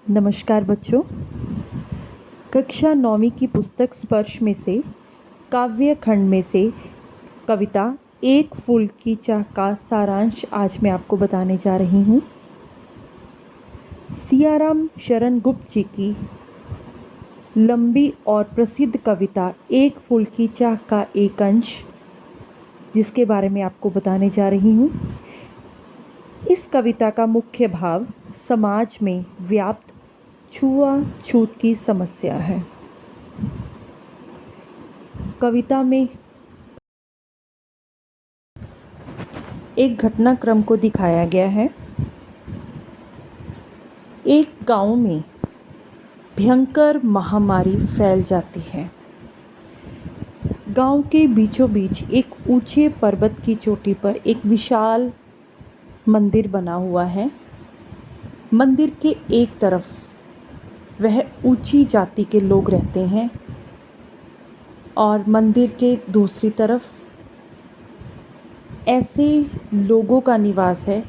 नमस्कार बच्चों। कक्षा 9वीं की पुस्तक स्पर्श में से काव्य खंड में से कविता एक फूल की चाह का सारांश आज मैं आपको बताने जा रही हूँ। सियाराम शरण गुप्त जी की लंबी और प्रसिद्ध कविता एक फूल की चाह का एक अंश, जिसके बारे में आपको बताने जा रही हूँ। इस कविता का मुख्य भाव समाज में व्याप्त छुआछूत की समस्या है। कविता में एक घटनाक्रम को दिखाया गया है। एक गांव में भयंकर महामारी फैल जाती है। गांव के बीचों बीच एक ऊंचे पर्वत की चोटी पर एक विशाल मंदिर बना हुआ है। मंदिर के एक तरफ वह ऊंची जाति के लोग रहते हैं और मंदिर के दूसरी तरफ ऐसे लोगों का निवास है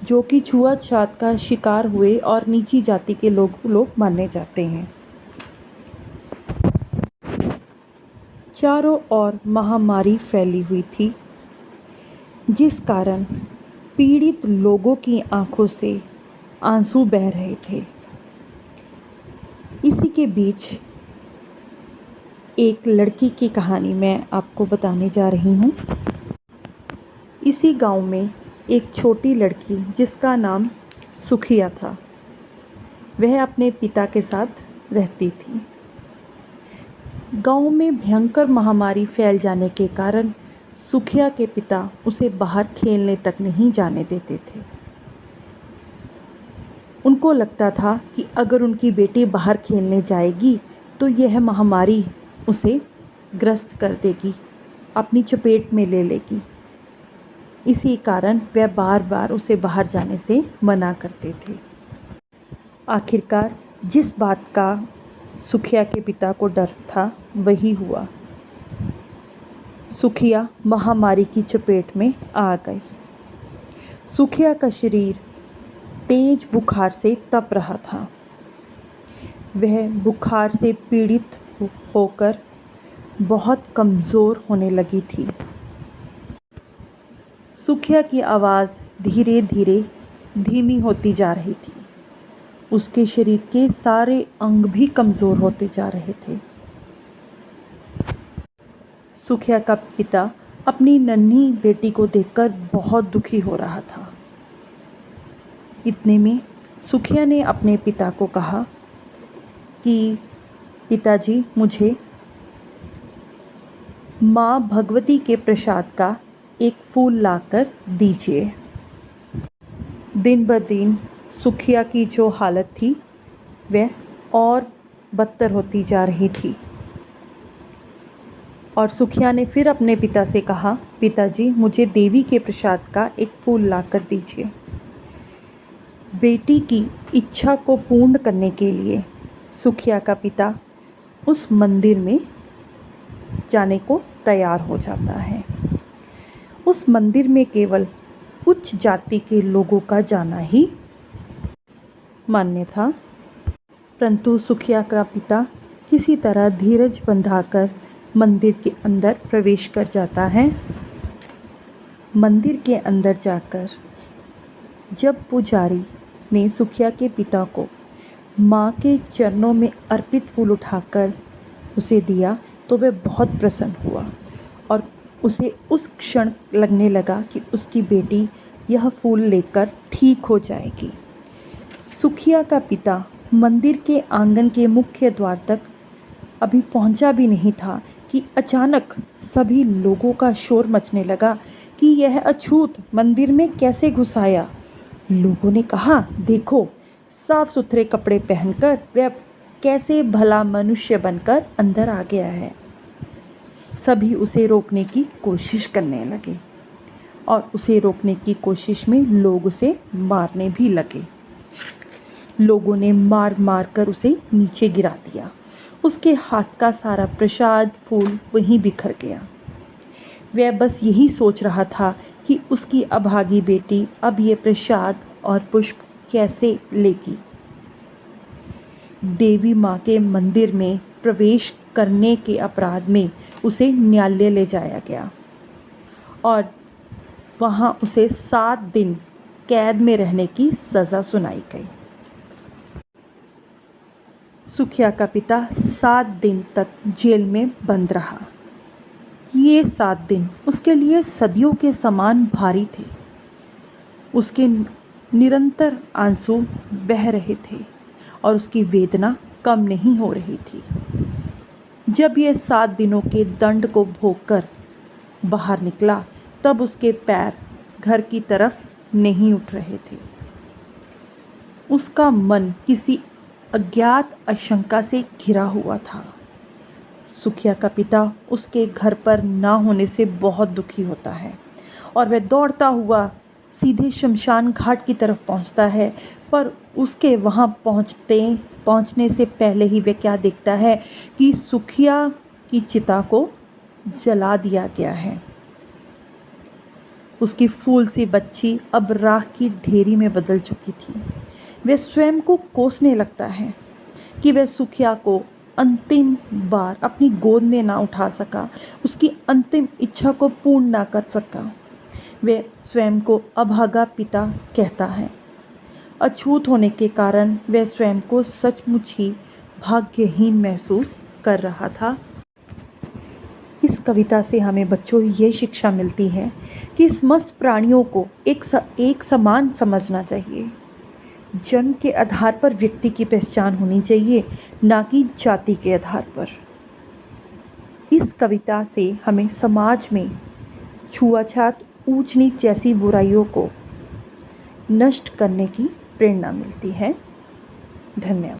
जो कि छुआछूत का शिकार हुए और नीची जाति के लोग माने जाते हैं। चारों ओर महामारी फैली हुई थी, जिस कारण पीड़ित लोगों की आंखों से आंसू बह रहे थे। इसी के बीच एक लड़की की कहानी मैं आपको बताने जा रही हूँ। इसी गांव में एक छोटी लड़की जिसका नाम सुखिया था, वह अपने पिता के साथ रहती थी। गांव में भयंकर महामारी फैल जाने के कारण सुखिया के पिता उसे बाहर खेलने तक नहीं जाने देते थे। उनको लगता था कि अगर उनकी बेटी बाहर खेलने जाएगी तो यह महामारी उसे ग्रस्त कर देगी, अपनी चपेट में ले लेगी। इसी कारण वह बार बार उसे बाहर जाने से मना करते थे। आखिरकार जिस बात का सुखिया के पिता को डर था वही हुआ। सुखिया महामारी की चपेट में आ गई। सुखिया का शरीर तेज बुखार से तप रहा था। वह बुखार से पीड़ित होकर बहुत कमज़ोर होने लगी थी। सुखिया की आवाज़ धीरे धीरे धीमी होती जा रही थी। उसके शरीर के सारे अंग भी कमज़ोर होते जा रहे थे। सुखिया का पिता अपनी नन्ही बेटी को देखकर बहुत दुखी हो रहा था। इतने में सुखिया ने अपने पिता को कहा कि पिताजी, मुझे माँ भगवती के प्रसाद का एक फूल लाकर दीजिए। दिन ब दिन सुखिया की जो हालत थी वह और बदतर होती जा रही थी और सुखिया ने फिर अपने पिता से कहा, पिताजी, मुझे देवी के प्रसाद का एक फूल लाकर दीजिए। बेटी की इच्छा को पूर्ण करने के लिए सुखिया का पिता उस मंदिर में जाने को तैयार हो जाता है। उस मंदिर में केवल उच्च जाति के लोगों का जाना ही मान्य था। परंतु सुखिया का पिता किसी तरह धीरज बंधाकर मंदिर के अंदर प्रवेश कर जाता है। मंदिर के अंदर जाकर जब पुजारी ने सुखिया के पिता को माँ के चरणों में अर्पित फूल उठाकर उसे दिया तो वह बहुत प्रसन्न हुआ और उसे उस क्षण लगने लगा कि उसकी बेटी यह फूल लेकर ठीक हो जाएगी। सुखिया का पिता मंदिर के आंगन के मुख्य द्वार तक अभी पहुंचा भी नहीं था कि अचानक सभी लोगों का शोर मचने लगा कि यह अछूत मंदिर में कैसे घुस आया। लोगों ने कहा, देखो, साफ सुथरे कपड़े पहनकर वह कैसे भला मनुष्य बनकर अंदर आ गया है। सभी उसे रोकने की कोशिश करने लगे और उसे रोकने की कोशिश में लोग उसे मारने भी लगे। लोगों ने मार मार कर उसे नीचे गिरा दिया। उसके हाथ का सारा प्रसाद फूल वहीं बिखर गया। वह बस यही सोच रहा था कि उसकी अभागी बेटी अब ये प्रसाद और पुष्प कैसे लेगी। देवी माँ के मंदिर में प्रवेश करने के अपराध में उसे न्यायालय ले जाया गया और वहाँ उसे 7 दिन कैद में रहने की सज़ा सुनाई गई। सुखिया का पिता 7 दिन तक जेल में बंद रहा। ये 7 दिन उसके लिए सदियों के समान भारी थे। उसके निरंतर आंसू बह रहे थे और उसकी वेदना कम नहीं हो रही थी। जब ये 7 दिनों के दंड को भोगकर बाहर निकला तब उसके पैर घर की तरफ नहीं उठ रहे थे। उसका मन किसी अज्ञात आशंका से घिरा हुआ था। सुखिया का पिता उसके घर पर ना होने से बहुत दुखी होता है और वह दौड़ता हुआ सीधे शमशान घाट की तरफ पहुंचता है, पर उसके वहां पहुंचने से पहले ही वह क्या देखता है कि सुखिया की चिता को जला दिया गया है। उसकी फूल सी बच्ची अब राख की ढेरी में बदल चुकी थी। वह स्वयं को कोसने लगता है कि वह सुखिया को अंतिम बार अपनी गोद में ना उठा सका, उसकी अंतिम इच्छा को पूर्ण ना कर सका। वह स्वयं को अभागा पिता कहता है। अछूत होने के कारण वह स्वयं को सचमुच ही भाग्यहीन महसूस कर रहा था। इस कविता से हमें बच्चों ये शिक्षा मिलती है कि समस्त प्राणियों को एक समान समझना चाहिए। जन्म के आधार पर व्यक्ति की पहचान होनी चाहिए, ना कि जाति के आधार पर। इस कविता से हमें समाज में छुआछूत, ऊंच नीच जैसी बुराइयों को नष्ट करने की प्रेरणा मिलती है। धन्यवाद।